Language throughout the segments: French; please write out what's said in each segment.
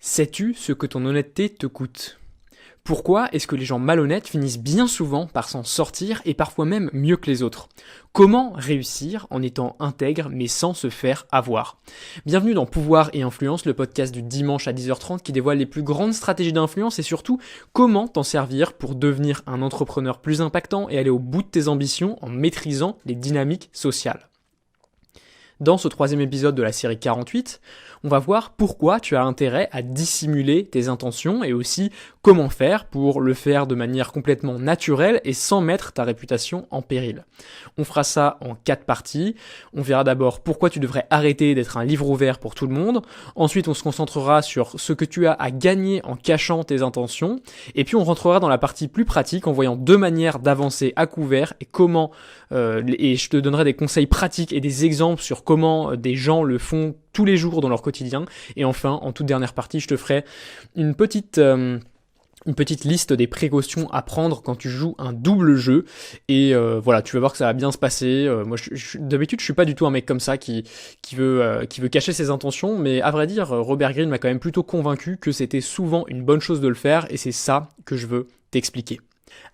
Sais-tu ce que ton honnêteté te coûte ? Pourquoi est-ce que les gens malhonnêtes finissent bien souvent par s'en sortir et parfois même mieux que les autres ? Comment réussir en étant intègre mais sans se faire avoir ? Bienvenue dans Pouvoir et Influence, le podcast du dimanche à 10h30 qui dévoile les plus grandes stratégies d'influence et surtout comment t'en servir pour devenir un entrepreneur plus impactant et aller au bout de tes ambitions en maîtrisant les dynamiques sociales. Dans ce troisième épisode de la série 48, on va voir pourquoi tu as intérêt à dissimuler tes intentions et aussi comment faire pour le faire de manière complètement naturelle et sans mettre ta réputation en péril. On fera ça en 4 parties. On verra d'abord pourquoi tu devrais arrêter d'être un livre ouvert pour tout le monde. Ensuite, on se concentrera sur ce que tu as à gagner en cachant tes intentions. Et puis, on rentrera dans la partie plus pratique en voyant 2 manières d'avancer à couvert et comment, et je te donnerai des conseils pratiques et des exemples sur comment des gens le font tous les jours dans leur quotidien. Et enfin, en toute dernière partie, je te ferai une petite liste des précautions à prendre quand tu joues un double jeu. Et voilà, tu vas voir que ça va bien se passer. Moi, d'habitude, je suis pas du tout un mec comme ça qui veut cacher ses intentions. Mais à vrai dire, Robert Greene m'a quand même plutôt convaincu que c'était souvent une bonne chose de le faire. Et c'est ça que je veux t'expliquer.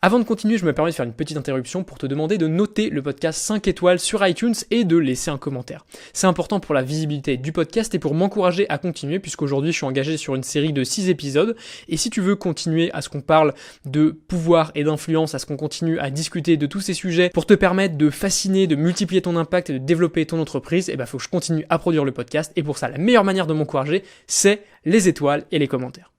Avant de continuer, je me permets de faire une petite interruption pour te demander de noter le podcast 5 étoiles sur iTunes et de laisser un commentaire. C'est important pour la visibilité du podcast et pour m'encourager à continuer puisqu'aujourd'hui je suis engagé sur une série de 6 épisodes et si tu veux continuer à ce qu'on parle de pouvoir et d'influence, à ce qu'on continue à discuter de tous ces sujets pour te permettre de fasciner, de multiplier ton impact et de développer ton entreprise, faut que je continue à produire le podcast et pour ça la meilleure manière de m'encourager c'est les étoiles et les commentaires.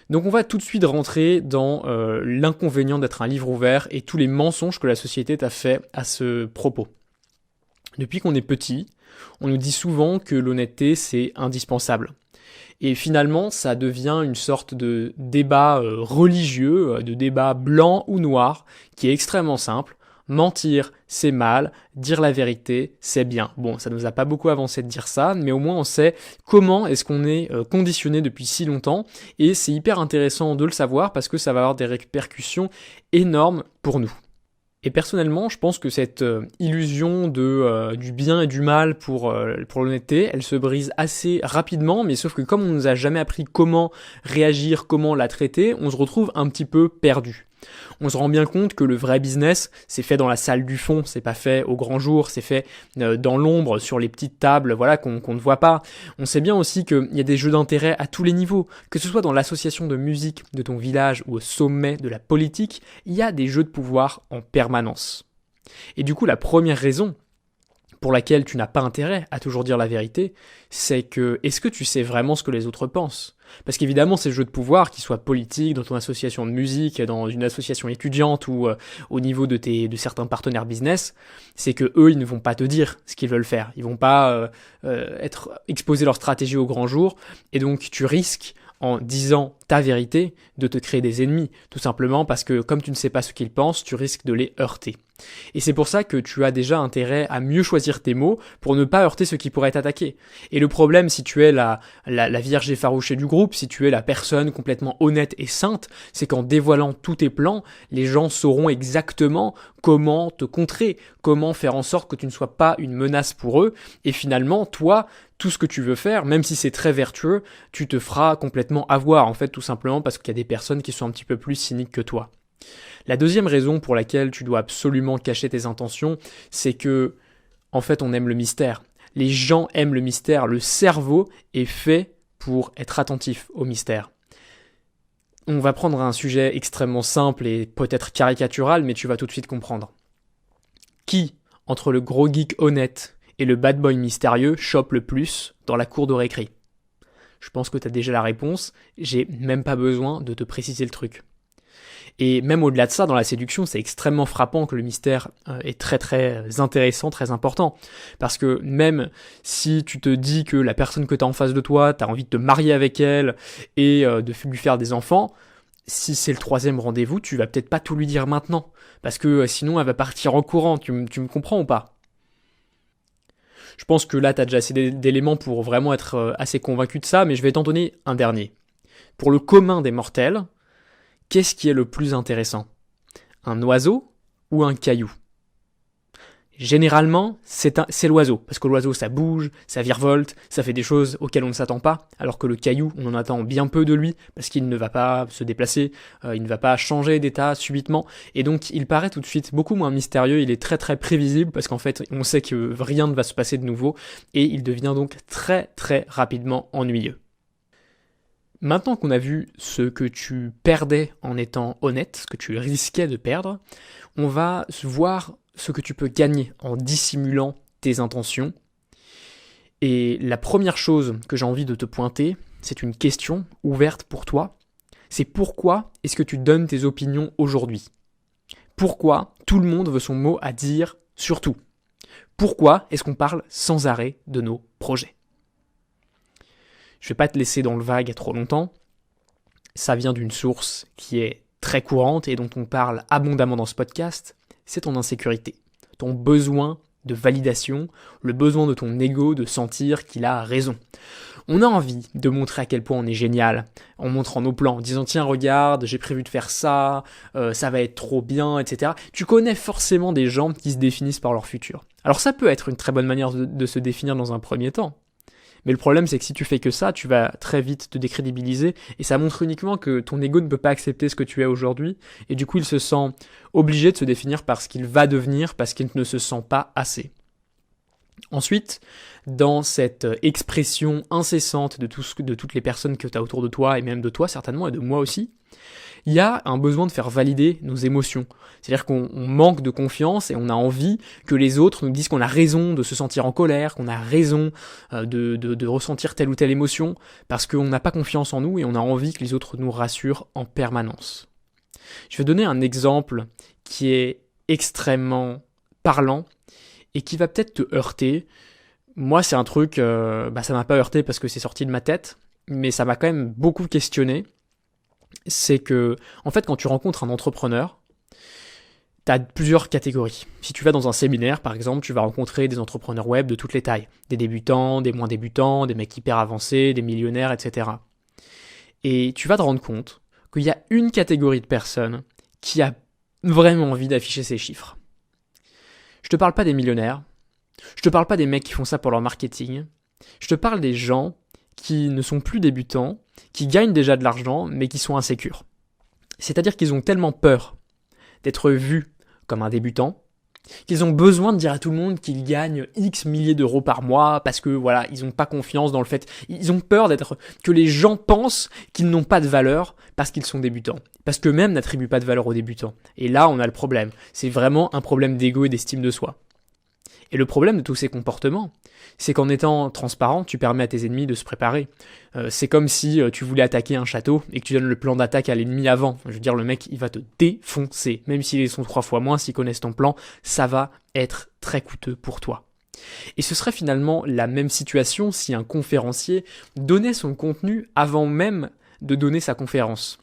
Donc on va tout de suite rentrer dans l'inconvénient d'être un livre ouvert et tous les mensonges que la société t'a fait à ce propos. Depuis qu'on est petit, on nous dit souvent que l'honnêteté c'est indispensable. Et finalement, ça devient une sorte de débat religieux, de débat blanc ou noir, qui est extrêmement simple. Mentir, c'est mal. Dire la vérité, c'est bien. Bon, ça nous a pas beaucoup avancé de dire ça, mais au moins on sait comment est-ce qu'on est conditionné depuis si longtemps. Et c'est hyper intéressant de le savoir parce que ça va avoir des répercussions énormes pour nous. Et personnellement, je pense que cette illusion du bien et du mal pour l'honnêteté, elle se brise assez rapidement, mais sauf que comme on nous a jamais appris comment réagir, comment la traiter, on se retrouve un petit peu perdu. On se rend bien compte que le vrai business, c'est fait dans la salle du fond, c'est pas fait au grand jour, c'est fait dans l'ombre, sur les petites tables, voilà, qu'on ne voit pas. On sait bien aussi qu'il y a des jeux d'intérêt à tous les niveaux, que ce soit dans l'association de musique de ton village ou au sommet de la politique, il y a des jeux de pouvoir en permanence. Et du coup, la première raison pour laquelle tu n'as pas intérêt à toujours dire la vérité, c'est que est-ce que tu sais vraiment ce que les autres pensent ? Parce qu'évidemment, ces jeux de pouvoir, qu'ils soient politiques, dans ton association de musique, dans une association étudiante ou au niveau de certains partenaires business, c'est que eux, ils ne vont pas te dire ce qu'ils veulent faire. Ils vont pas exposer leur stratégie au grand jour. Et donc, tu risques, en disant ta vérité, de te créer des ennemis. Tout simplement parce que comme tu ne sais pas ce qu'ils pensent, tu risques de les heurter. Et c'est pour ça que tu as déjà intérêt à mieux choisir tes mots pour ne pas heurter ceux qui pourraient t'attaquer. Et le problème, si tu es la vierge effarouchée du groupe, si tu es la personne complètement honnête et sainte, c'est qu'en dévoilant tous tes plans, les gens sauront exactement comment te contrer, comment faire en sorte que tu ne sois pas une menace pour eux. Et finalement, toi, tout ce que tu veux faire, même si c'est très vertueux, tu te feras complètement avoir, en fait, tout simplement parce qu'il y a des personnes qui sont un petit peu plus cyniques que toi. La deuxième raison pour laquelle tu dois absolument cacher tes intentions, c'est que, en fait, on aime le mystère. Les gens aiment le mystère. Le cerveau est fait pour être attentif au mystère. On va prendre un sujet extrêmement simple et peut-être caricatural, mais tu vas tout de suite comprendre. Qui, entre le gros geek honnête et le bad boy mystérieux, chope le plus dans la cour de récré ? Je pense que tu as déjà la réponse, j'ai même pas besoin de te préciser le truc. Et même au-delà de ça, dans la séduction, c'est extrêmement frappant que le mystère est très très intéressant, très important. Parce que même si tu te dis que la personne que tu as en face de toi, tu as envie de te marier avec elle et de lui faire des enfants, si c'est le 3e rendez-vous, tu vas peut-être pas tout lui dire maintenant. Parce que sinon, elle va partir en courant, tu me comprends ou pas ? Je pense que là, tu as déjà assez d'éléments pour vraiment être assez convaincu de ça, mais je vais t'en donner un dernier. Pour le commun des mortels, qu'est-ce qui est le plus intéressant ? Un oiseau ou un caillou ? Généralement, c'est l'oiseau, parce que l'oiseau ça bouge, ça virevolte, ça fait des choses auxquelles on ne s'attend pas, alors que le caillou, on en attend bien peu de lui, parce qu'il ne va pas se déplacer, il ne va pas changer d'état subitement, et donc il paraît tout de suite beaucoup moins mystérieux, il est très très prévisible, parce qu'en fait on sait que rien ne va se passer de nouveau, et il devient donc très très rapidement ennuyeux. Maintenant qu'on a vu ce que tu perdais en étant honnête, ce que tu risquais de perdre, on va voir ce que tu peux gagner en dissimulant tes intentions. Et la première chose que j'ai envie de te pointer, c'est une question ouverte pour toi. C'est pourquoi est-ce que tu donnes tes opinions aujourd'hui ? Pourquoi tout le monde veut son mot à dire sur tout ? Pourquoi est-ce qu'on parle sans arrêt de nos projets ? Je ne vais pas te laisser dans le vague trop longtemps. Ça vient d'une source qui est très courante et dont on parle abondamment dans ce podcast. C'est ton insécurité, ton besoin de validation, le besoin de ton ego de sentir qu'il a raison. On a envie de montrer à quel point on est génial, en montrant nos plans, en disant tiens regarde, j'ai prévu de faire ça, ça va être trop bien, etc. Tu connais forcément des gens qui se définissent par leur futur. Alors ça peut être une très bonne manière de se définir dans un premier temps. Mais le problème, c'est que si tu fais que ça, tu vas très vite te décrédibiliser et ça montre uniquement que ton ego ne peut pas accepter ce que tu es aujourd'hui et du coup, il se sent obligé de se définir par ce qu'il va devenir parce qu'il ne se sent pas assez. Ensuite, dans cette expression incessante de toutes les personnes que tu as autour de toi et même de toi certainement et de moi aussi, il y a un besoin de faire valider nos émotions. C'est-à-dire qu'on manque de confiance et on a envie que les autres nous disent qu'on a raison de se sentir en colère, qu'on a raison de ressentir telle ou telle émotion, parce qu'on n'a pas confiance en nous et on a envie que les autres nous rassurent en permanence. Je vais donner un exemple qui est extrêmement parlant et qui va peut-être te heurter. Moi, c'est un truc, ça m'a pas heurté parce que c'est sorti de ma tête, mais ça m'a quand même beaucoup questionné. C'est que, en fait, quand tu rencontres un entrepreneur, tu as plusieurs catégories. Si tu vas dans un séminaire, par exemple, tu vas rencontrer des entrepreneurs web de toutes les tailles. Des débutants, des moins débutants, des mecs hyper avancés, des millionnaires, etc. Et tu vas te rendre compte qu'il y a une catégorie de personnes qui a vraiment envie d'afficher ses chiffres. Je te parle pas des millionnaires, je te parle pas des mecs qui font ça pour leur marketing, je te parle des gens qui ne sont plus débutants, qui gagnent déjà de l'argent, mais qui sont insécures. C'est-à-dire qu'ils ont tellement peur d'être vus comme un débutant, qu'ils ont besoin de dire à tout le monde qu'ils gagnent X milliers d'euros par mois, parce que voilà, ils n'ont pas confiance dans le fait, ils ont peur que les gens pensent qu'ils n'ont pas de valeur parce qu'ils sont débutants. Parce qu'eux-mêmes n'attribuent pas de valeur aux débutants. Et là, on a le problème. C'est vraiment un problème d'ego et d'estime de soi. Et le problème de tous ces comportements, c'est qu'en étant transparent, tu permets à tes ennemis de se préparer. C'est comme si tu voulais attaquer un château et que tu donnes le plan d'attaque à l'ennemi avant. Je veux dire, le mec, il va te défoncer. Même s'ils sont 3 fois moins, s'ils connaissent ton plan, ça va être très coûteux pour toi. Et ce serait finalement la même situation si un conférencier donnait son contenu avant même de donner sa conférence.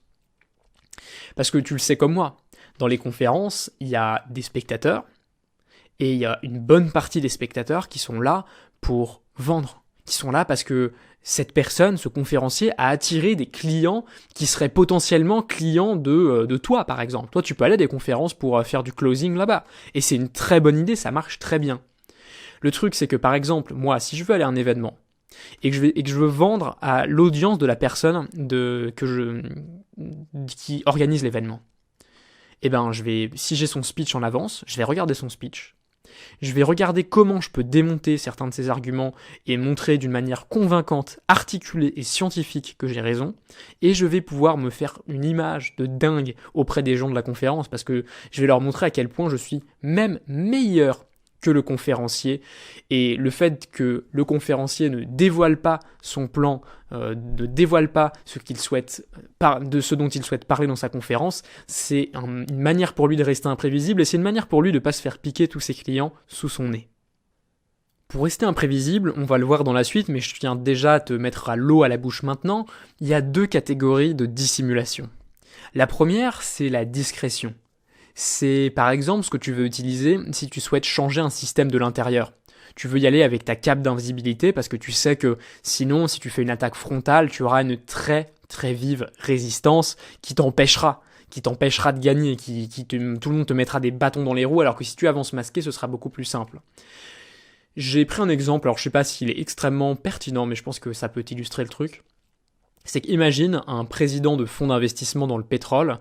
Parce que tu le sais comme moi, dans les conférences, il y a des spectateurs, et il y a une bonne partie des spectateurs qui sont là pour vendre, qui sont là parce que cette personne, ce conférencier, a attiré des clients qui seraient potentiellement clients de toi, par exemple. Toi, tu peux aller à des conférences pour faire du closing là-bas. Et c'est une très bonne idée, ça marche très bien. Le truc, c'est que par exemple, moi, si je veux aller à un événement et que je veux vendre à l'audience de la personne qui organise l'événement, eh ben, si j'ai son speech en avance, je vais regarder son speech. Je vais regarder comment je peux démonter certains de ces arguments et montrer d'une manière convaincante, articulée et scientifique que j'ai raison. Et je vais pouvoir me faire une image de dingue auprès des gens de la conférence parce que je vais leur montrer à quel point je suis même meilleur que le conférencier. Et le fait que le conférencier ne dévoile pas son plan, ne dévoile pas de ce dont il souhaite parler dans sa conférence, c'est une manière pour lui de rester imprévisible et c'est une manière pour lui de ne pas se faire piquer tous ses clients sous son nez. Pour rester imprévisible, on va le voir dans la suite, mais je tiens déjà à te mettre à l'eau à la bouche maintenant, il y a 2 catégories de dissimulation. La première, c'est la discrétion. C'est par exemple ce que tu veux utiliser si tu souhaites changer un système de l'intérieur. Tu veux y aller avec ta cape d'invisibilité parce que tu sais que sinon, si tu fais une attaque frontale, tu auras une très très vive résistance qui qui t'empêchera de gagner, tout le monde te mettra des bâtons dans les roues, alors que si tu avances masqué, ce sera beaucoup plus simple. J'ai pris un exemple, alors je sais pas s'il est extrêmement pertinent, mais je pense que ça peut illustrer le truc. C'est qu'imagine un président de fonds d'investissement dans le pétrole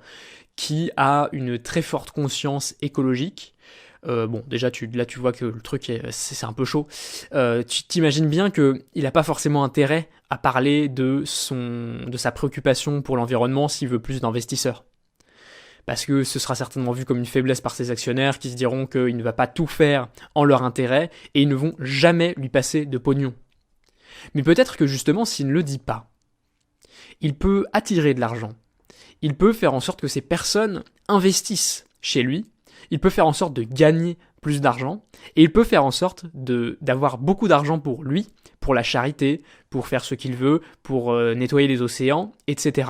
qui a une très forte conscience écologique. Déjà, tu vois que le truc, c'est un peu chaud. Tu t'imagines bien qu'il n'a pas forcément intérêt à parler de sa préoccupation pour l'environnement s'il veut plus d'investisseurs. Parce que ce sera certainement vu comme une faiblesse par ses actionnaires qui se diront qu'il ne va pas tout faire en leur intérêt et ils ne vont jamais lui passer de pognon. Mais peut-être que justement, s'il ne le dit pas, il peut attirer de l'argent. Il peut faire en sorte que ces personnes investissent chez lui. Il peut faire en sorte de gagner plus d'argent. Et il peut faire en sorte d'avoir beaucoup d'argent pour lui, pour la charité, pour faire ce qu'il veut, pour nettoyer les océans, etc.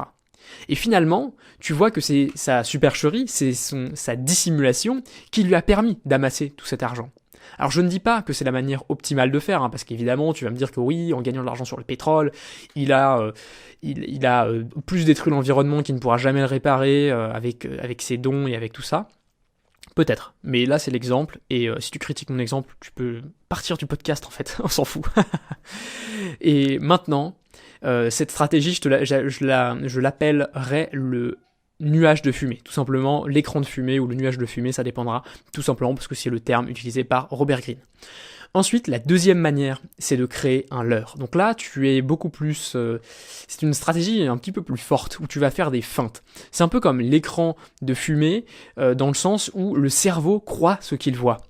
Et finalement, tu vois que c'est sa supercherie, c'est sa dissimulation qui lui a permis d'amasser tout cet argent. Alors je ne dis pas que c'est la manière optimale de faire, parce qu'évidemment tu vas me dire que oui, en gagnant de l'argent sur le pétrole, il a plus détruit l'environnement qu'il ne pourra jamais le réparer avec ses dons et avec tout ça. Peut-être, mais là c'est l'exemple, et si tu critiques mon exemple, tu peux partir du podcast en fait, on s'en fout. Et maintenant, cette stratégie, je l'appellerais le nuage de fumée, tout simplement l'écran de fumée ou le nuage de fumée, ça dépendra, tout simplement parce que c'est le terme utilisé par Robert Greene. Ensuite, la deuxième manière, c'est de créer un leurre. Donc là, tu es beaucoup plus... c'est une stratégie un petit peu plus forte, où tu vas faire des feintes. C'est un peu comme l'écran de fumée, dans le sens où le cerveau croit ce qu'il voit.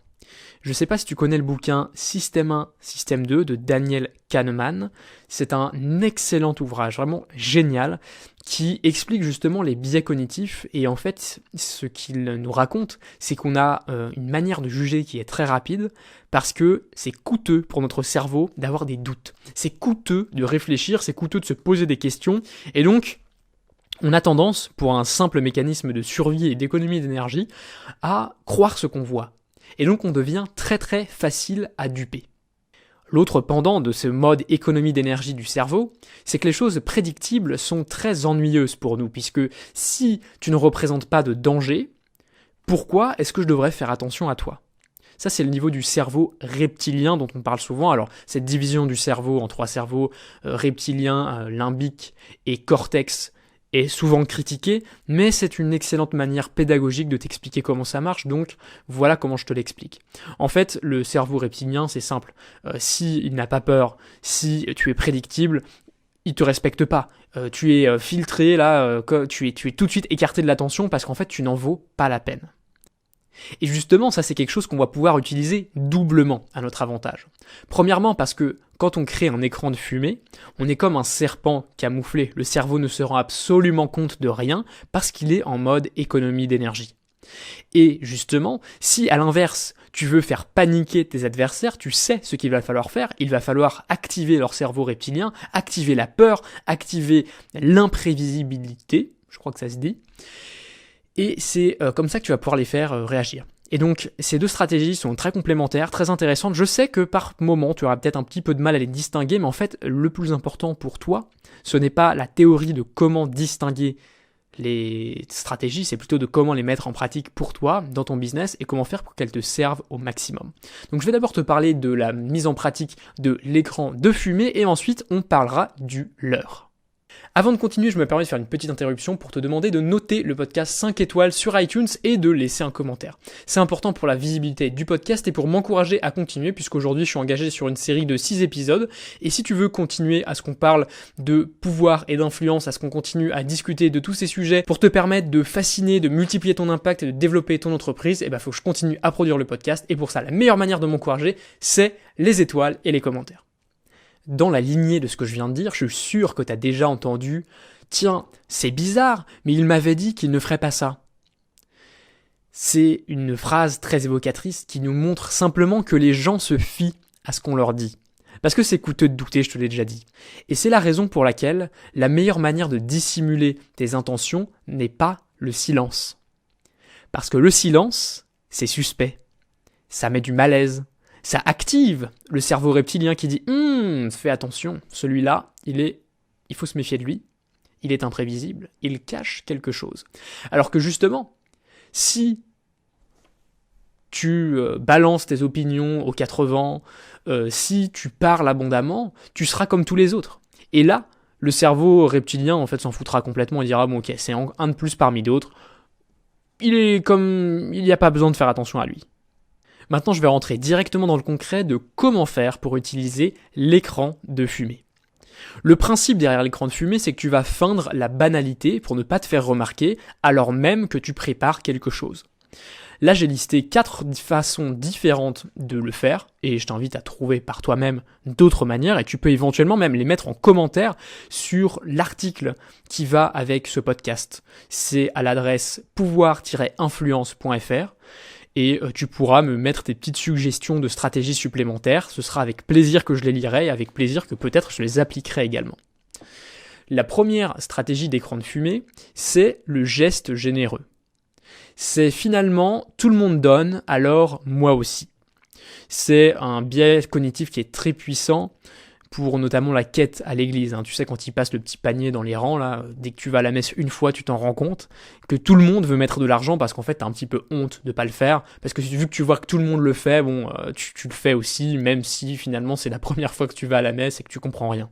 Je ne sais pas si tu connais le bouquin Système 1, Système 2 de Daniel Kahneman. C'est un excellent ouvrage, vraiment génial, qui explique justement les biais cognitifs. Et en fait, ce qu'il nous raconte, c'est qu'on a une manière de juger qui est très rapide, parce que c'est coûteux pour notre cerveau d'avoir des doutes. C'est coûteux de réfléchir, c'est coûteux de se poser des questions. Et donc, on a tendance, pour un simple mécanisme de survie et d'économie d'énergie, à croire ce qu'on voit. Et donc on devient très très facile à duper. L'autre pendant de ce mode économie d'énergie du cerveau, c'est que les choses prédictibles sont très ennuyeuses pour nous, puisque si tu ne représentes pas de danger, pourquoi est-ce que je devrais faire attention à toi ? Ça, c'est le niveau du cerveau reptilien dont on parle souvent. Alors, cette division du cerveau en 3 cerveaux, reptilien, limbique et cortex, est souvent critiquée, mais c'est une excellente manière pédagogique de t'expliquer comment ça marche, donc voilà comment je te l'explique. En fait, le cerveau reptilien, c'est simple. S'il n'a pas peur, si tu es prédictible, il te respecte pas. Tu es filtré, là, tu es tout de suite écarté de l'attention parce qu'en fait, tu n'en vaux pas la peine. Et justement, ça c'est quelque chose qu'on va pouvoir utiliser doublement à notre avantage. Premièrement parce que quand on crée un écran de fumée, on est comme un serpent camouflé. Le cerveau ne se rend absolument compte de rien parce qu'il est en mode économie d'énergie. Et justement, si à l'inverse, tu veux faire paniquer tes adversaires, tu sais ce qu'il va falloir faire, il va falloir activer leur cerveau reptilien, activer la peur, activer l'imprévisibilité, je crois que ça se dit. Et c'est comme ça que tu vas pouvoir les faire réagir. Et donc, ces deux stratégies sont très complémentaires, très intéressantes. Je sais que par moment, tu auras peut-être un petit peu de mal à les distinguer, mais en fait, le plus important pour toi, ce n'est pas la théorie de comment distinguer les stratégies, c'est plutôt de comment les mettre en pratique pour toi, dans ton business, et comment faire pour qu'elles te servent au maximum. Donc je vais d'abord te parler de la mise en pratique de l'écran de fumée, et ensuite on parlera du leurre. Avant de continuer, je me permets de faire une petite interruption pour te demander de noter le podcast 5 étoiles sur iTunes et de laisser un commentaire. C'est important pour la visibilité du podcast et pour m'encourager à continuer, puisqu'aujourd'hui je suis engagé sur une série de 6 épisodes, et si tu veux continuer à ce qu'on parle de pouvoir et d'influence, à ce qu'on continue à discuter de tous ces sujets pour te permettre de fasciner, de multiplier ton impact et de développer ton entreprise, il faut que je continue à produire le podcast, et pour ça la meilleure manière de m'encourager, c'est les étoiles et les commentaires. Dans la lignée de ce que je viens de dire, je suis sûr que tu as déjà entendu « Tiens, c'est bizarre, mais il m'avait dit qu'il ne ferait pas ça ». C'est une phrase très évocatrice qui nous montre simplement que les gens se fient à ce qu'on leur dit. Parce que c'est coûteux de douter, je te l'ai déjà dit. Et c'est la raison pour laquelle la meilleure manière de dissimuler tes intentions n'est pas le silence. Parce que le silence, c'est suspect. Ça met du malaise. Ça active le cerveau reptilien qui dit « fais attention, celui-là, il faut se méfier de lui. il est imprévisible, il cache quelque chose. Alors que justement, si tu balances tes opinions aux 4 vents, si tu parles abondamment, tu seras comme tous les autres. Et là, le cerveau reptilien en fait s'en foutra complètement et dira bon ok, c'est un de plus parmi d'autres. Il n'y a pas besoin de faire attention à lui. Maintenant, je vais rentrer directement dans le concret de comment faire pour utiliser l'écran de fumée. Le principe derrière l'écran de fumée, c'est que tu vas feindre la banalité pour ne pas te faire remarquer alors même que tu prépares quelque chose. Là, j'ai listé 4 façons différentes de le faire et je t'invite à trouver par toi-même d'autres manières et tu peux éventuellement même les mettre en commentaire sur l'article qui va avec ce podcast. C'est à l'adresse pouvoir-influence.fr et tu pourras me mettre tes petites suggestions de stratégies supplémentaires. Ce sera avec plaisir que je les lirai et avec plaisir que peut-être je les appliquerai également. La première stratégie d'écran de fumée, c'est le geste généreux. C'est finalement tout le monde donne, alors moi aussi. C'est un biais cognitif qui est très puissant pour notamment la quête à l'église. Tu sais, quand ils passent le petit panier dans les rangs, là, dès que tu vas à la messe une fois, tu t'en rends compte que tout le monde veut mettre de l'argent parce qu'en fait, t'as un petit peu honte de pas le faire. Parce que vu que tu vois que tout le monde le fait, tu le fais aussi, même si finalement c'est la première fois que tu vas à la messe et que tu comprends rien.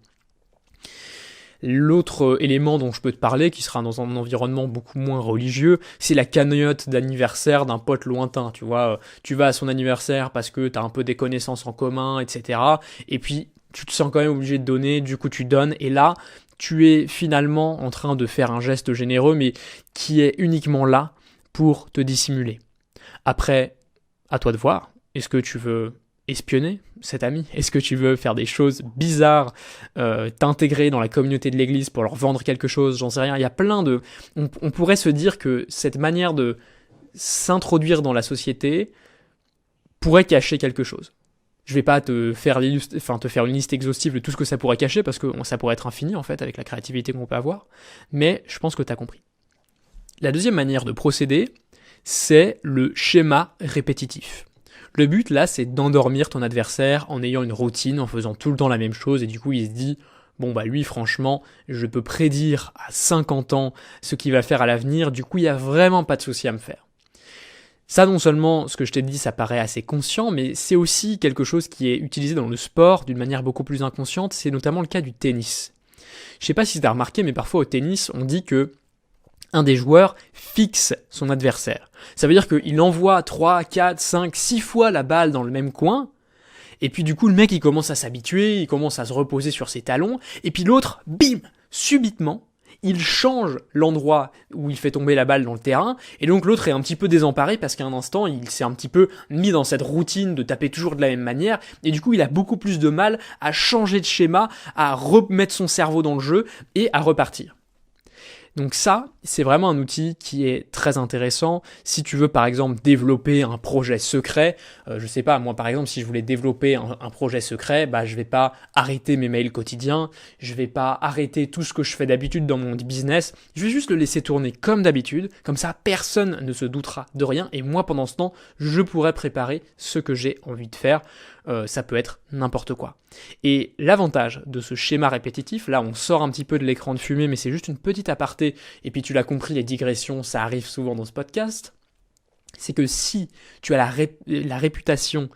L'autre élément dont je peux te parler, qui sera dans un environnement beaucoup moins religieux, c'est la cagnotte d'anniversaire d'un pote lointain, tu vois. Tu vas à son anniversaire parce que t'as un peu des connaissances en commun, etc. Et puis, tu te sens quand même obligé de donner, du coup tu donnes, et là, tu es finalement en train de faire un geste généreux, mais qui est uniquement là pour te dissimuler. Après, à toi de voir, est-ce que tu veux espionner cet ami? Est-ce que tu veux faire des choses bizarres, t'intégrer dans la communauté de l'église pour leur vendre quelque chose? J'en sais rien. Il y a plein de... On pourrait se dire que cette manière de s'introduire dans la société pourrait cacher quelque chose. Je vais pas te faire une liste exhaustive de tout ce que ça pourrait cacher, parce que ça pourrait être infini en fait avec la créativité qu'on peut avoir, mais je pense que tu as compris. La deuxième manière de procéder, c'est le schéma répétitif. Le but là, c'est d'endormir ton adversaire en ayant une routine, en faisant tout le temps la même chose, et du coup il se dit lui franchement, je peux prédire à 50 ans ce qu'il va faire à l'avenir, du coup il n'y a vraiment pas de souci à me faire. Ça, non seulement ce que je t'ai dit, ça paraît assez conscient, mais c'est aussi quelque chose qui est utilisé dans le sport d'une manière beaucoup plus inconsciente, c'est notamment le cas du tennis. Je sais pas si tu as remarqué, mais parfois au tennis, on dit que un des joueurs fixe son adversaire. Ça veut dire qu'il envoie 3, 4, 5, 6 fois la balle dans le même coin, et puis du coup le mec il commence à s'habituer, il commence à se reposer sur ses talons, et puis l'autre, bim, subitement, il change l'endroit où il fait tomber la balle dans le terrain, et donc l'autre est un petit peu désemparé parce qu'à un instant, il s'est un petit peu mis dans cette routine de taper toujours de la même manière, et du coup il a beaucoup plus de mal à changer de schéma, à remettre son cerveau dans le jeu, et à repartir. Donc ça, c'est vraiment un outil qui est très intéressant si tu veux par exemple développer un projet secret. Je sais pas, moi par exemple si je voulais développer un projet secret, je vais pas arrêter mes mails quotidiens, je vais pas arrêter tout ce que je fais d'habitude dans mon business, je vais juste le laisser tourner comme d'habitude, comme ça personne ne se doutera de rien et moi pendant ce temps, je pourrais préparer ce que j'ai envie de faire. Ça peut être n'importe quoi. Et l'avantage de ce schéma répétitif, là on sort un petit peu de l'écran de fumée, mais c'est juste une petite aparté, et puis tu l'as compris, les digressions, ça arrive souvent dans ce podcast, c'est que si tu as la réputation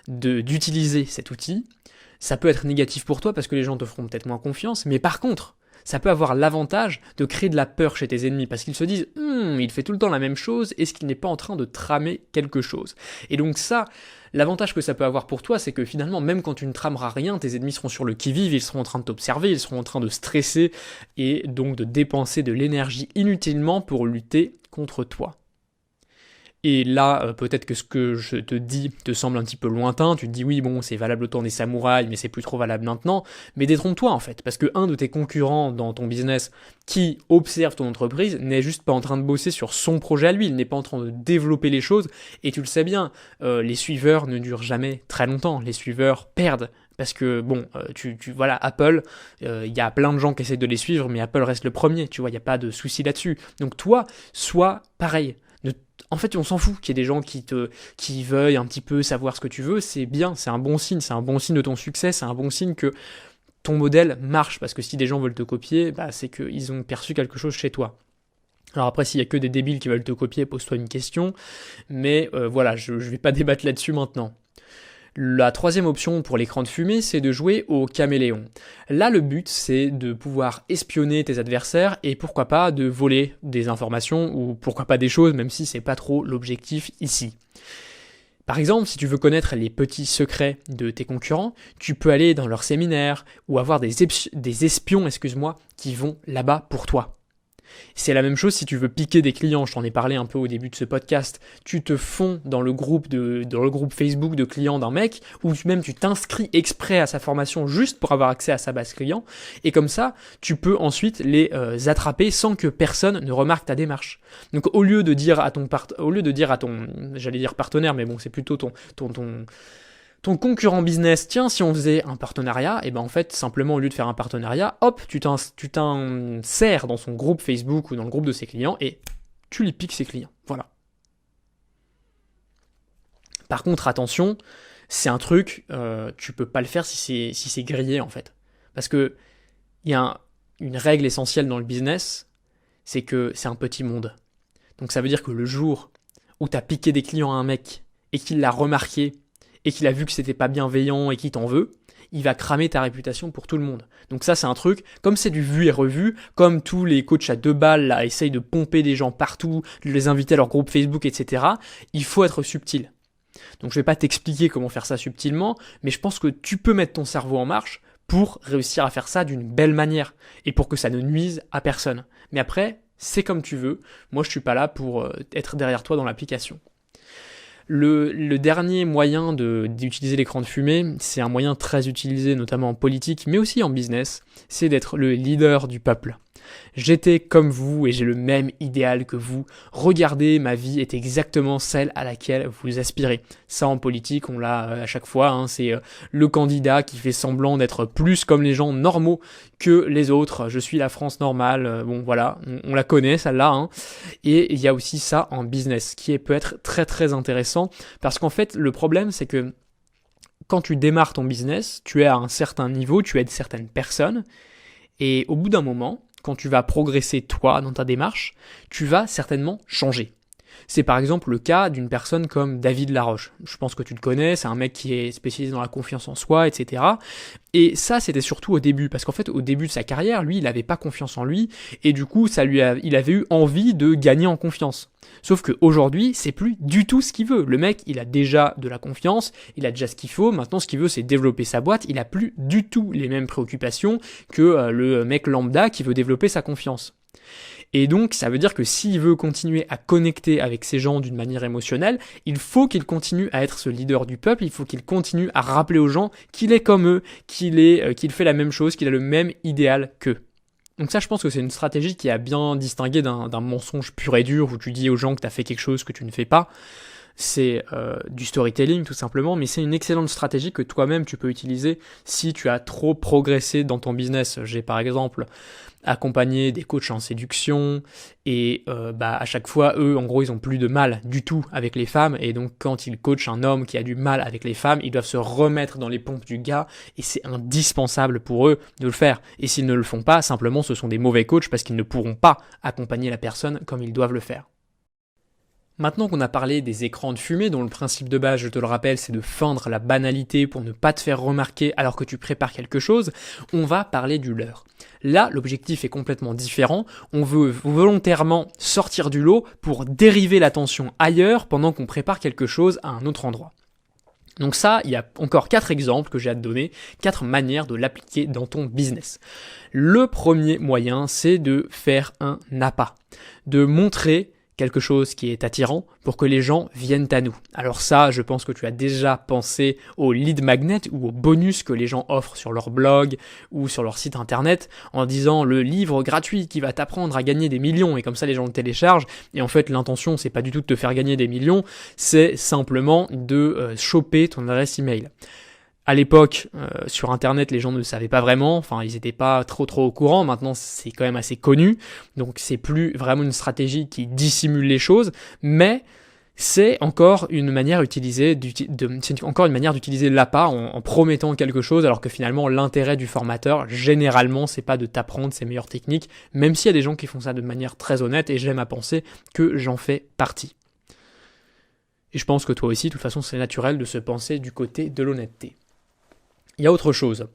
d'utiliser cet outil, ça peut être négatif pour toi parce que les gens te feront peut-être moins confiance, mais par contre, ça peut avoir l'avantage de créer de la peur chez tes ennemis parce qu'ils se disent il fait tout le temps la même chose, est-ce qu'il n'est pas en train de tramer quelque chose? Et donc ça, l'avantage que ça peut avoir pour toi, c'est que finalement, même quand tu ne trameras rien, tes ennemis seront sur le qui-vive, ils seront en train de t'observer, ils seront en train de stresser et donc de dépenser de l'énergie inutilement pour lutter contre toi. Et là, peut-être que ce que je te dis te semble un petit peu lointain, tu te dis oui bon c'est valable au temps des samouraïs mais c'est plus trop valable maintenant, mais détrompe-toi en fait, parce que un de tes concurrents dans ton business qui observe ton entreprise n'est juste pas en train de bosser sur son projet à lui, il n'est pas en train de développer les choses, et tu le sais bien, les suiveurs ne durent jamais très longtemps, les suiveurs perdent. Parce que voilà, Apple, il y a plein de gens qui essaient de les suivre, mais Apple reste le premier, tu vois, il n'y a pas de souci là-dessus. Donc toi, sois pareil. En fait, on s'en fout qu'il y ait des gens qui veuillent un petit peu savoir ce que tu veux, c'est bien, c'est un bon signe de ton succès, c'est un bon signe que ton modèle marche, parce que si des gens veulent te copier, c'est qu'ils ont perçu quelque chose chez toi. Alors après, s'il y a que des débiles qui veulent te copier, pose-toi une question, mais voilà, je vais pas débattre là-dessus maintenant. La troisième option pour l'écran de fumée, c'est de jouer au caméléon. Là, le but, c'est de pouvoir espionner tes adversaires et pourquoi pas de voler des informations ou pourquoi pas des choses, même si c'est pas trop l'objectif ici. Par exemple, si tu veux connaître les petits secrets de tes concurrents, tu peux aller dans leurs séminaires ou avoir des espions, qui vont là-bas pour toi. C'est la même chose si tu veux piquer des clients, je t'en ai parlé un peu au début de ce podcast, tu te fonds dans le groupe Facebook de clients d'un mec, ou même tu t'inscris exprès à sa formation juste pour avoir accès à sa base client, et comme ça, tu peux ensuite les attraper sans que personne ne remarque ta démarche. Donc au lieu de dire à ton j'allais dire partenaire, mais bon c'est plutôt ton concurrent business, tiens, si on faisait un partenariat, et en fait, simplement, au lieu de faire un partenariat, hop, tu t'insères dans son groupe Facebook ou dans le groupe de ses clients et tu lui piques ses clients. Voilà. Par contre, attention, c'est un truc, tu peux pas le faire si c'est grillé, en fait. Parce que il y a une règle essentielle dans le business, c'est que c'est un petit monde. Donc ça veut dire que le jour où tu as piqué des clients à un mec et qu'il l'a remarqué, et qu'il a vu que c'était pas bienveillant et qu'il t'en veut, il va cramer ta réputation pour tout le monde. Donc ça, c'est un truc, comme c'est du vu et revu, comme tous les coachs à 2 balles là, essayent de pomper des gens partout, de les inviter à leur groupe Facebook, etc., il faut être subtil. Donc je vais pas t'expliquer comment faire ça subtilement, mais je pense que tu peux mettre ton cerveau en marche pour réussir à faire ça d'une belle manière, et pour que ça ne nuise à personne. Mais après, c'est comme tu veux, moi je suis pas là pour être derrière toi dans l'application. Le dernier moyen d'utiliser l'écran de fumée, c'est un moyen très utilisé notamment en politique, mais aussi en business, c'est d'être le leader du peuple. J'étais comme vous et j'ai le même idéal que vous. Regardez, ma vie est exactement celle à laquelle vous aspirez. Ça en politique, on l'a à chaque fois, c'est le candidat qui fait semblant d'être plus comme les gens normaux que les autres. Je suis la France normale, bon voilà, on la connaît celle-là. Et il y a aussi ça en business, qui peut être très très intéressant, parce qu'en fait le problème c'est que quand tu démarres ton business, tu es à un certain niveau, tu aides certaines personnes, et au bout d'un moment, quand tu vas progresser toi dans ta démarche, tu vas certainement changer. C'est par exemple le cas d'une personne comme David Laroche. Je pense que tu le connais, c'est un mec qui est spécialisé dans la confiance en soi, etc. Et ça, c'était surtout au début, parce qu'en fait, au début de sa carrière, lui, il n'avait pas confiance en lui, et du coup, il avait eu envie de gagner en confiance. Sauf qu'aujourd'hui, c'est plus du tout ce qu'il veut. Le mec, il a déjà de la confiance, il a déjà ce qu'il faut, maintenant ce qu'il veut, c'est développer sa boîte, il a plus du tout les mêmes préoccupations que le mec lambda qui veut développer sa confiance. Et donc, ça veut dire que s'il veut continuer à connecter avec ces gens d'une manière émotionnelle, il faut qu'il continue à être ce leader du peuple, il faut qu'il continue à rappeler aux gens qu'il est comme eux, qu'il fait la même chose, qu'il a le même idéal qu'eux. Donc ça, je pense que c'est une stratégie qui a bien distingué d'un mensonge pur et dur où tu dis aux gens que tu as fait quelque chose que tu ne fais pas. C'est du storytelling tout simplement, mais c'est une excellente stratégie que toi-même tu peux utiliser si tu as trop progressé dans ton business. J'ai par exemple accompagné des coachs en séduction et à chaque fois eux en gros ils ont plus de mal du tout avec les femmes, et donc quand ils coachent un homme qui a du mal avec les femmes, ils doivent se remettre dans les pompes du gars et c'est indispensable pour eux de le faire, et s'ils ne le font pas, simplement ce sont des mauvais coachs parce qu'ils ne pourront pas accompagner la personne comme ils doivent le faire. Maintenant qu'on a parlé des écrans de fumée, dont le principe de base, je te le rappelle, c'est de feindre la banalité pour ne pas te faire remarquer alors que tu prépares quelque chose, on va parler du leurre. Là, l'objectif est complètement différent, on veut volontairement sortir du lot pour dériver l'attention ailleurs pendant qu'on prépare quelque chose à un autre endroit. Donc ça, il y a encore 4 exemples que j'ai à te donner, 4 manières de l'appliquer dans ton business. Le premier moyen, c'est de faire un appât, de montrer quelque chose qui est attirant pour que les gens viennent à nous. Alors ça, je pense que tu as déjà pensé au lead magnet ou au bonus que les gens offrent sur leur blog ou sur leur site internet en disant le livre gratuit qui va t'apprendre à gagner des millions, et comme ça les gens le téléchargent, et en fait l'intention c'est pas du tout de te faire gagner des millions, c'est simplement de choper ton adresse email. À l'époque, sur Internet, les gens ne le savaient pas vraiment, enfin ils n'étaient pas trop au courant, maintenant c'est quand même assez connu, donc c'est plus vraiment une stratégie qui dissimule les choses, mais C'est encore une manière d'utiliser l'appât en promettant quelque chose, alors que finalement l'intérêt du formateur, généralement, c'est pas de t'apprendre ses meilleures techniques, même s'il y a des gens qui font ça de manière très honnête, et j'aime à penser que j'en fais partie. Et je pense que toi aussi, de toute façon, c'est naturel de se penser du côté de l'honnêteté. Il y a autre chose.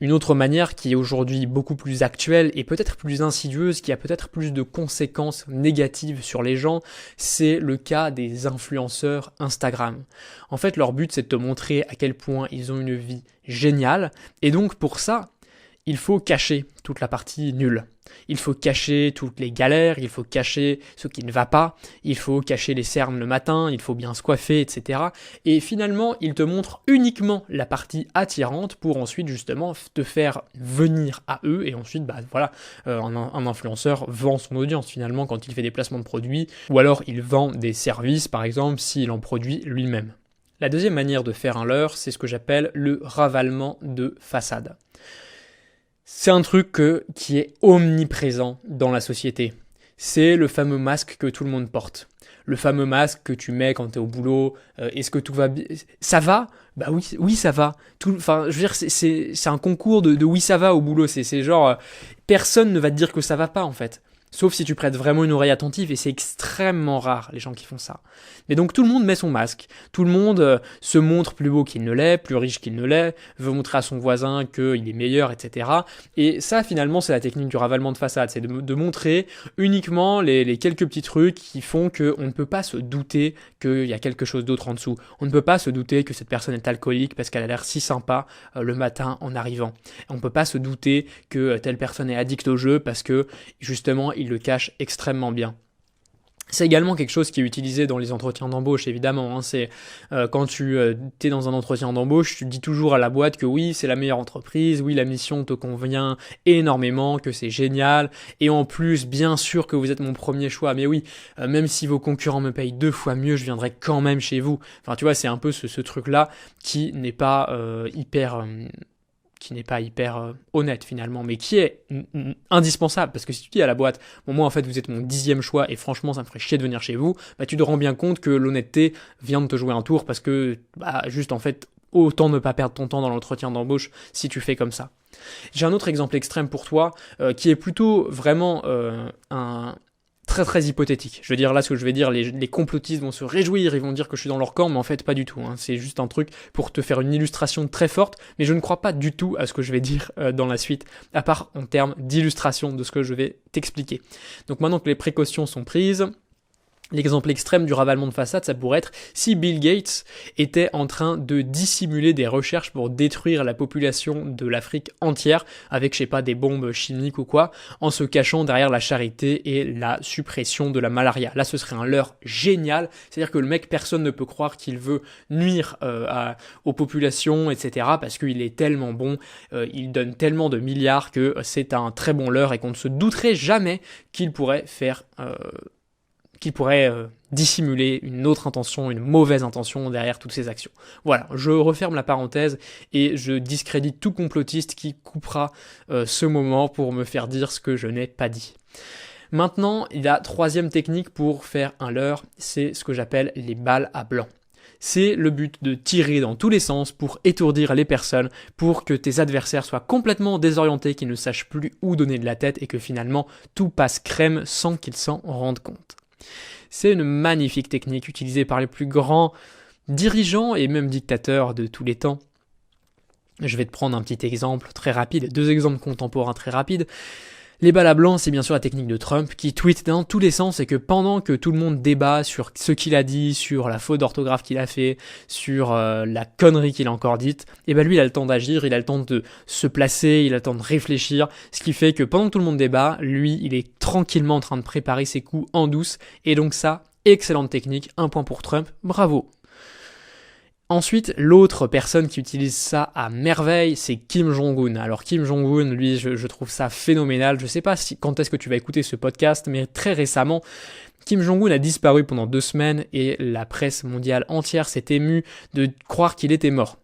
Une autre manière qui est aujourd'hui beaucoup plus actuelle et peut-être plus insidieuse, qui a peut-être plus de conséquences négatives sur les gens, c'est le cas des influenceurs Instagram. En fait, leur but, c'est de te montrer à quel point ils ont une vie géniale, et donc pour ça, il faut cacher toute la partie nulle. Il faut cacher toutes les galères, il faut cacher ce qui ne va pas, il faut cacher les cernes le matin, il faut bien se coiffer, etc. Et finalement, ils te montrent uniquement la partie attirante pour ensuite justement te faire venir à eux. Et ensuite, un influenceur vend son audience finalement quand il fait des placements de produits, ou alors il vend des services par exemple s'il en produit lui-même. La deuxième manière de faire un leurre, c'est ce que j'appelle le ravalement de façade. C'est un truc qui est omniprésent dans la société. C'est le fameux masque que tout le monde porte. Le fameux masque que tu mets quand tu es au boulot. Est-ce que tout va bien ? Ça va ? Bah oui, ça va. C'est un concours de oui, ça va au boulot. C'est genre, personne ne va te dire que ça va pas en fait. Sauf si tu prêtes vraiment une oreille attentive, et c'est extrêmement rare les gens qui font ça. Mais donc tout le monde met son masque, tout le monde se montre plus beau qu'il ne l'est, plus riche qu'il ne l'est, veut montrer à son voisin qu'il est meilleur, etc. Et ça finalement c'est la technique du ravalement de façade, c'est de montrer uniquement les quelques petits trucs qui font qu'on ne peut pas se douter qu'il y a quelque chose d'autre en dessous. On ne peut pas se douter que cette personne est alcoolique parce qu'elle a l'air si sympa le matin en arrivant. On ne peut pas se douter que telle personne est addict au jeu parce que justement il le cache extrêmement bien. C'est également quelque chose qui est utilisé dans les entretiens d'embauche, évidemment. C'est quand tu es dans un entretien d'embauche, tu dis toujours à la boîte que oui, c'est la meilleure entreprise, oui, la mission te convient énormément, que c'est génial, et en plus, bien sûr que vous êtes mon premier choix, mais oui, même si vos concurrents me payent 2 fois mieux, je viendrai quand même chez vous. Enfin, tu vois, c'est un peu ce truc-là qui n'est pas hyper honnête finalement, mais qui est indispensable, parce que si tu dis à la boîte, bon moi en fait vous êtes mon 10e choix et franchement ça me ferait chier de venir chez vous, bah tu te rends bien compte que l'honnêteté vient de te jouer un tour, parce que juste en fait autant ne pas perdre ton temps dans l'entretien d'embauche si tu fais comme ça. J'ai un autre exemple extrême pour toi qui est plutôt vraiment un très très hypothétique. Je veux dire là ce que je vais dire, les complotistes vont se réjouir, ils vont dire que je suis dans leur camp, mais en fait pas du tout. C'est juste un truc pour te faire une illustration très forte, mais je ne crois pas du tout à ce que je vais dire dans la suite, à part en termes d'illustration de ce que je vais t'expliquer. Donc maintenant que les précautions sont prises, l'exemple extrême du ravalement de façade, ça pourrait être si Bill Gates était en train de dissimuler des recherches pour détruire la population de l'Afrique entière avec, je sais pas, des bombes chimiques ou quoi, en se cachant derrière la charité et la suppression de la malaria. Là, ce serait un leurre génial. C'est-à-dire que le mec, personne ne peut croire qu'il veut nuire aux populations, etc. parce qu'il est tellement bon, il donne tellement de milliards que c'est un très bon leurre et qu'on ne se douterait jamais qu'il pourrait dissimuler une autre intention, une mauvaise intention derrière toutes ces actions. Voilà, je referme la parenthèse et je discrédite tout complotiste qui coupera ce moment pour me faire dire ce que je n'ai pas dit. Maintenant, la troisième technique pour faire un leurre, c'est ce que j'appelle les balles à blanc. C'est le but de tirer dans tous les sens pour étourdir les personnes, pour que tes adversaires soient complètement désorientés, qu'ils ne sachent plus où donner de la tête et que finalement tout passe crème sans qu'ils s'en rendent compte. C'est une magnifique technique utilisée par les plus grands dirigeants et même dictateurs de tous les temps. Je vais te prendre un petit exemple très rapide, 2 exemples contemporains très rapides. Les balles à blanc, c'est bien sûr la technique de Trump qui tweet dans tous les sens et que pendant que tout le monde débat sur ce qu'il a dit, sur la faute d'orthographe qu'il a fait, sur la connerie qu'il a encore dite, et ben lui il a le temps d'agir, il a le temps de se placer, il a le temps de réfléchir, ce qui fait que pendant que tout le monde débat, lui il est tranquillement en train de préparer ses coups en douce, et donc ça, excellente technique, 1 point pour Trump, bravo. Ensuite, l'autre personne qui utilise ça à merveille, c'est Kim Jong-un. Alors Kim Jong-un, lui, je trouve ça phénoménal. Je sais pas quand est-ce que tu vas écouter ce podcast, mais très récemment, Kim Jong-un a disparu pendant 2 semaines et la presse mondiale entière s'est émue de croire qu'il était mort.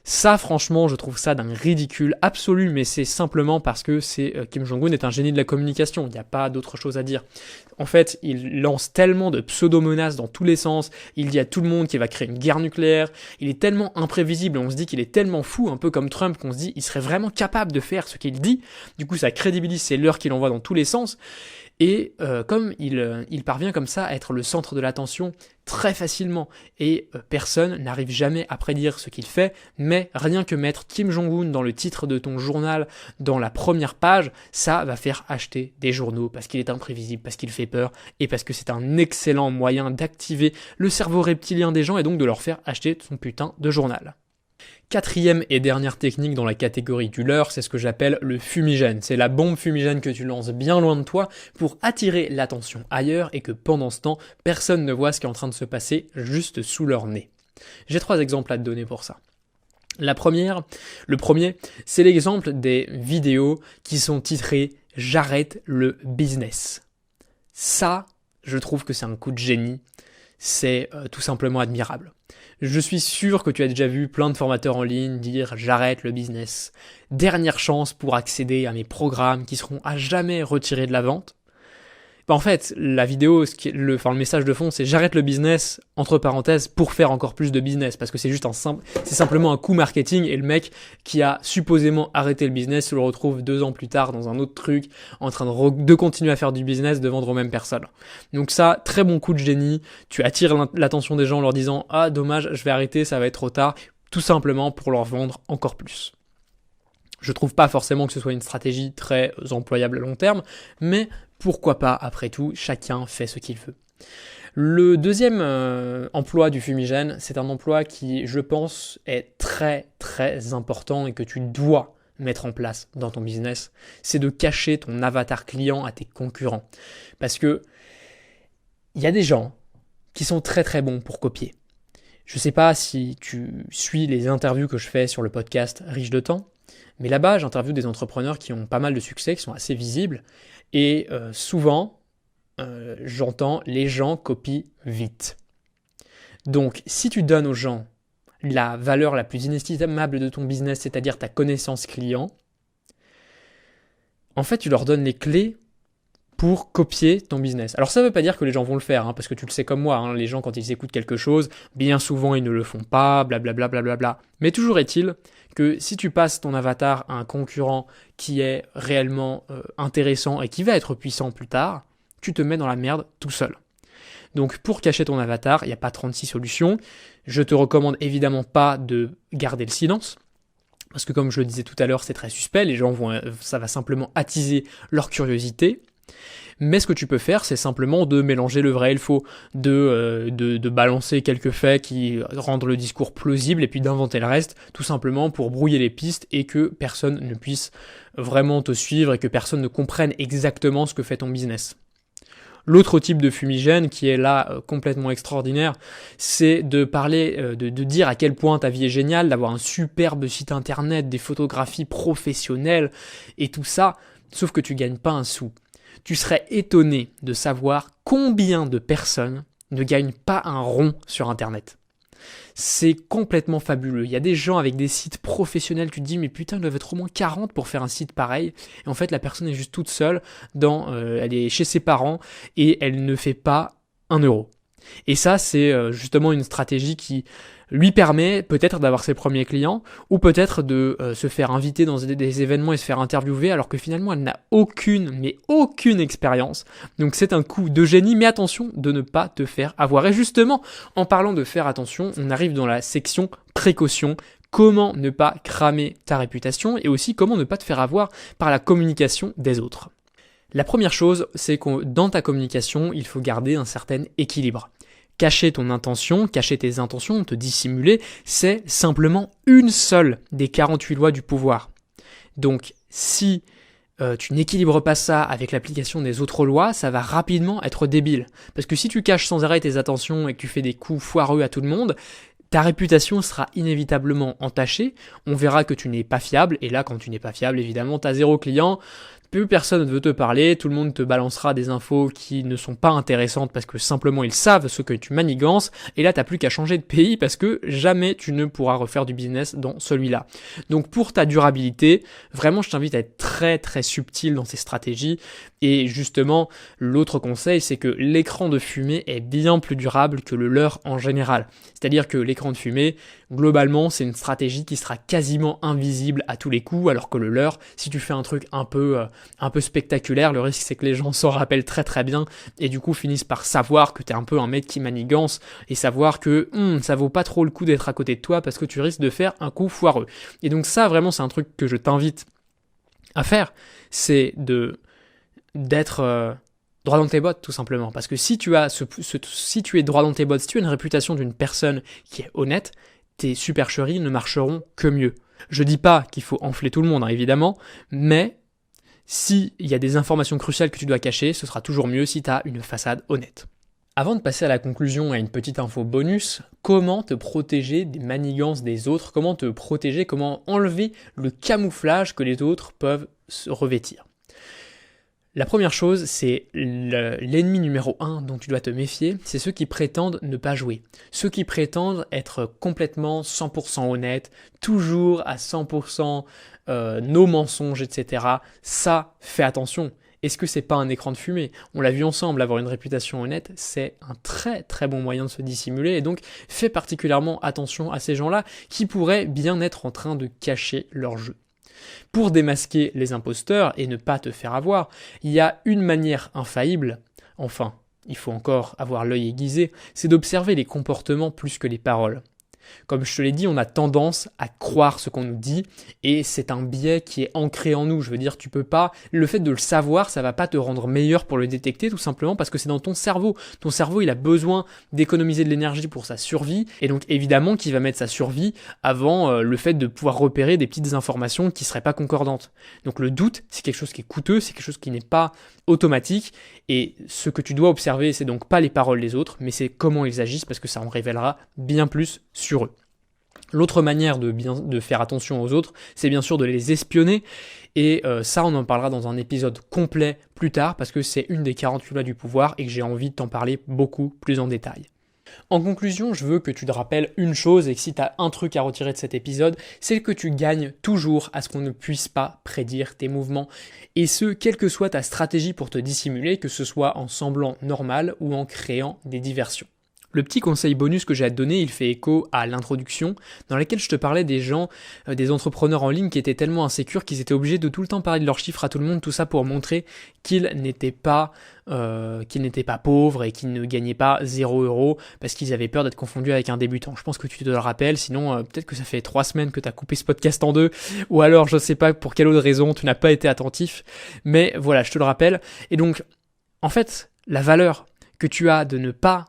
Ça, franchement, je trouve ça d'un ridicule absolu, mais c'est simplement parce que Kim Jong-un est un génie de la communication. Il n'y a pas d'autre chose à dire. En fait, il lance tellement de pseudo-menaces dans tous les sens. Il dit à tout le monde qu'il va créer une guerre nucléaire. Il est tellement imprévisible. On se dit qu'il est tellement fou, un peu comme Trump, qu'on se dit qu'il serait vraiment capable de faire ce qu'il dit. Du coup, ça crédibilise ses leurres qu'il envoie dans tous les sens. Et comme il parvient comme ça à être le centre de l'attention très facilement, et personne n'arrive jamais à prédire ce qu'il fait, mais rien que mettre Kim Jong-un dans le titre de ton journal, dans la première page, ça va faire acheter des journaux, parce qu'il est imprévisible, parce qu'il fait peur, et parce que c'est un excellent moyen d'activer le cerveau reptilien des gens, et donc de leur faire acheter son putain de journal. Quatrième et dernière technique dans la catégorie du leurre, c'est ce que j'appelle le fumigène. C'est la bombe fumigène que tu lances bien loin de toi pour attirer l'attention ailleurs et que pendant ce temps, personne ne voit ce qui est en train de se passer juste sous leur nez. J'ai 3 exemples à te donner pour ça. Le premier, c'est l'exemple des vidéos qui sont titrées « J'arrête le business ». Ça, je trouve que c'est un coup de génie. C'est tout simplement admirable. Je suis sûr que tu as déjà vu plein de formateurs en ligne dire « j'arrête le business ». Dernière chance pour accéder à mes programmes qui seront à jamais retirés de la vente. En fait, la vidéo, le message de fond, c'est « j'arrête le business » entre parenthèses pour faire encore plus de business, parce que c'est juste c'est simplement un coup marketing, et le mec qui a supposément arrêté le business se le retrouve 2 ans plus tard dans un autre truc, en train de continuer à faire du business, de vendre aux mêmes personnes. Donc ça, très bon coup de génie, tu attires l'attention des gens en leur disant « ah dommage, je vais arrêter, ça va être trop tard », tout simplement pour leur vendre encore plus. Je trouve pas forcément que ce soit une stratégie très employable à long terme, mais pourquoi pas, après tout, chacun fait ce qu'il veut. Le deuxième emploi du fumigène, c'est un emploi qui, je pense, est très très important et que tu dois mettre en place dans ton business, c'est de cacher ton avatar client à tes concurrents. Parce que il y a des gens qui sont très très bons pour copier. Je sais pas si tu suis les interviews que je fais sur le podcast Riche de temps, mais là-bas, j'interviewe des entrepreneurs qui ont pas mal de succès, qui sont assez visibles, et souvent, j'entends les gens copient vite. Donc, si tu donnes aux gens la valeur la plus inestimable de ton business, c'est-à-dire ta connaissance client, en fait, tu leur donnes les clés pour copier ton business. Alors ça ne veut pas dire que les gens vont le faire, parce que tu le sais comme moi, les gens quand ils écoutent quelque chose, bien souvent ils ne le font pas, blablabla, blablabla. Mais toujours est-il que si tu passes ton avatar à un concurrent qui est réellement intéressant et qui va être puissant plus tard, tu te mets dans la merde tout seul. Donc pour cacher ton avatar, il n'y a pas 36 solutions. Je te recommande évidemment pas de garder le silence. Parce que comme je le disais tout à l'heure, c'est très suspect, ça va simplement attiser leur curiosité. Mais ce que tu peux faire, c'est simplement de mélanger le vrai et le faux, de balancer quelques faits qui rendent le discours plausible et puis d'inventer le reste, tout simplement pour brouiller les pistes et que personne ne puisse vraiment te suivre et que personne ne comprenne exactement ce que fait ton business. L'autre type de fumigène qui est là complètement extraordinaire, c'est de parler, de dire à quel point ta vie est géniale, d'avoir un superbe site internet, des photographies professionnelles et tout ça, sauf que tu gagnes pas un sou. Tu serais étonné de savoir combien de personnes ne gagnent pas un rond sur Internet. C'est complètement fabuleux. Il y a des gens avec des sites professionnels, tu te dis mais putain, il doit être au moins 40 pour faire un site pareil. Et en fait, la personne est juste toute seule, elle est chez ses parents et elle ne fait pas 1 euro. Et ça, c'est justement une stratégie qui lui permet peut-être d'avoir ses premiers clients ou peut-être de se faire inviter dans des événements et se faire interviewer alors que finalement elle n'a aucune expérience. Donc c'est un coup de génie, mais attention de ne pas te faire avoir. Et justement, en parlant de faire attention, on arrive dans la section précaution. Comment ne pas cramer ta réputation et aussi comment ne pas te faire avoir par la communication des autres. La première chose, c'est que dans ta communication, il faut garder un certain équilibre. Cacher ton intention, cacher tes intentions, te dissimuler, c'est simplement une seule des 48 lois du pouvoir. Donc, si tu n'équilibres pas ça avec l'application des autres lois, ça va rapidement être débile. Parce que si tu caches sans arrêt tes intentions et que tu fais des coups foireux à tout le monde, ta réputation sera inévitablement entachée, on verra que tu n'es pas fiable, et là, quand tu n'es pas fiable, évidemment, tu as 0 client, plus personne ne veut te parler, tout le monde te balancera des infos qui ne sont pas intéressantes parce que simplement ils savent ce que tu manigances, et là t'as plus qu'à changer de pays parce que jamais tu ne pourras refaire du business dans celui-là. Donc pour ta durabilité, vraiment je t'invite à être très très subtil dans ces stratégies, et justement l'autre conseil c'est que l'écran de fumée est bien plus durable que le leurre en général. C'est-à-dire que l'écran de fumée, globalement c'est une stratégie qui sera quasiment invisible à tous les coups, alors que le leurre, si tu fais un truc un peu spectaculaire, le risque c'est que les gens s'en rappellent très très bien et du coup finissent par savoir que t'es un peu un mec qui manigance et savoir que ça vaut pas trop le coup d'être à côté de toi parce que tu risques de faire un coup foireux. Et donc ça vraiment c'est un truc que je t'invite à faire, c'est d'être droit dans tes bottes tout simplement, parce que si tu es droit dans tes bottes, si tu as une réputation d'une personne qui est honnête, tes supercheries ne marcheront que mieux. Je dis pas qu'il faut enfler tout le monde, évidemment, mais s'il y a des informations cruciales que tu dois cacher, ce sera toujours mieux si tu as une façade honnête. Avant de passer à la conclusion, à une petite info bonus, comment te protéger des manigances des autres, comment te protéger, comment enlever le camouflage que les autres peuvent se revêtir. La première chose, c'est l'ennemi numéro 1 dont tu dois te méfier, c'est ceux qui prétendent ne pas jouer. Ceux qui prétendent être complètement 100% honnêtes, toujours à 100% nos mensonges, etc. Ça, fais attention. Est-ce que c'est pas un écran de fumée ? On l'a vu ensemble, avoir une réputation honnête, c'est un très très bon moyen de se dissimuler, et donc fais particulièrement attention à ces gens-là qui pourraient bien être en train de cacher leur jeu. Pour démasquer les imposteurs et ne pas te faire avoir, il y a une manière infaillible, enfin, il faut encore avoir l'œil aiguisé, c'est d'observer les comportements plus que les paroles. Comme je te l'ai dit, on a tendance à croire ce qu'on nous dit et c'est un biais qui est ancré en nous. Je veux dire, tu peux pas, le fait de le savoir, ça va pas te rendre meilleur pour le détecter tout simplement parce que c'est dans ton cerveau. Ton cerveau, il a besoin d'économiser de l'énergie pour sa survie et donc évidemment qu'il va mettre sa survie avant le fait de pouvoir repérer des petites informations qui seraient pas concordantes. Donc le doute, c'est quelque chose qui est coûteux, c'est quelque chose qui n'est pas automatique et ce que tu dois observer, c'est donc pas les paroles des autres, mais c'est comment ils agissent parce que ça en révélera bien plus sur eux. L'autre manière de faire attention aux autres, c'est bien sûr de les espionner et ça on en parlera dans un épisode complet plus tard parce que c'est une des 48 lois du pouvoir et que j'ai envie de t'en parler beaucoup plus en détail. En conclusion, je veux que tu te rappelles une chose et que si tu as un truc à retirer de cet épisode, c'est que tu gagnes toujours à ce qu'on ne puisse pas prédire tes mouvements. Et ce, quelle que soit ta stratégie pour te dissimuler, que ce soit en semblant normal ou en créant des diversions. Le petit conseil bonus que j'ai à te donner, il fait écho à l'introduction, dans laquelle je te parlais des gens, des entrepreneurs en ligne qui étaient tellement insécures qu'ils étaient obligés de tout le temps parler de leurs chiffres à tout le monde, tout ça pour montrer qu'ils n'étaient pas pauvres et qu'ils ne gagnaient pas 0 € parce qu'ils avaient peur d'être confondus avec un débutant. Je pense que tu te le rappelles, sinon peut-être que ça fait 3 semaines que tu as coupé ce podcast en 2, ou alors je sais pas pour quelle autre raison tu n'as pas été attentif, mais voilà, je te le rappelle. Et donc, en fait, la valeur que tu as de ne pas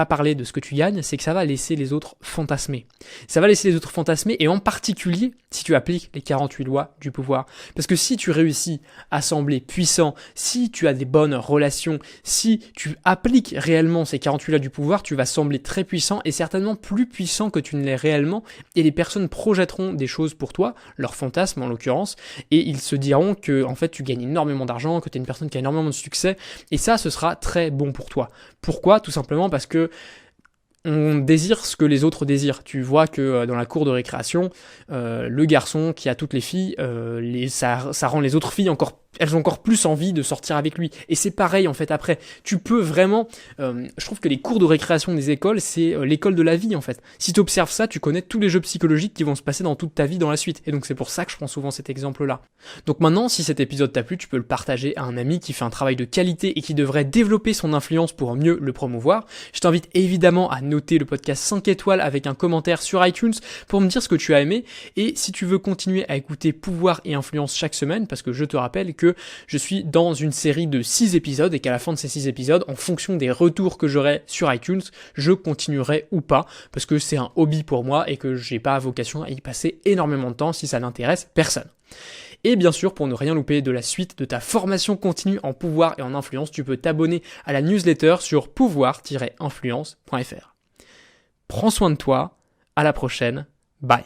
parler de ce que tu gagnes, c'est que ça va laisser les autres fantasmer. Ça va laisser les autres fantasmer, et en particulier si tu appliques les 48 lois du pouvoir. Parce que si tu réussis à sembler puissant, si tu as des bonnes relations, si tu appliques réellement ces 48 lois du pouvoir, tu vas sembler très puissant et certainement plus puissant que tu ne l'es réellement, et les personnes projetteront des choses pour toi, leurs fantasmes en l'occurrence, et ils se diront que en fait tu gagnes énormément d'argent, que tu es une personne qui a énormément de succès, et ça ce sera très bon pour toi. Pourquoi ? Tout simplement parce que on désire ce que les autres désirent. Tu vois que dans la cour de récréation, le garçon qui a toutes les filles, ça rend les autres filles elles ont encore plus envie de sortir avec lui. Et c'est pareil en fait après. Tu peux vraiment... je trouve que les cours de récréation des écoles, c'est l'école de la vie en fait. Si tu observes ça, tu connais tous les jeux psychologiques qui vont se passer dans toute ta vie dans la suite. Et donc c'est pour ça que je prends souvent cet exemple-là. Donc maintenant, si cet épisode t'a plu, tu peux le partager à un ami qui fait un travail de qualité et qui devrait développer son influence pour mieux le promouvoir. Je t'invite évidemment à noter le podcast 5 étoiles avec un commentaire sur iTunes pour me dire ce que tu as aimé. Et si tu veux continuer à écouter Pouvoir et Influence chaque semaine, parce que je te rappelle que je suis dans une série de 6 épisodes et qu'à la fin de ces 6 épisodes, en fonction des retours que j'aurai sur iTunes, je continuerai ou pas, parce que c'est un hobby pour moi et que j'ai pas vocation à y passer énormément de temps si ça n'intéresse personne. Et bien sûr, pour ne rien louper de la suite de ta formation continue en pouvoir et en influence, tu peux t'abonner à la newsletter sur pouvoir-influence.fr. Prends soin de toi, à la prochaine, bye.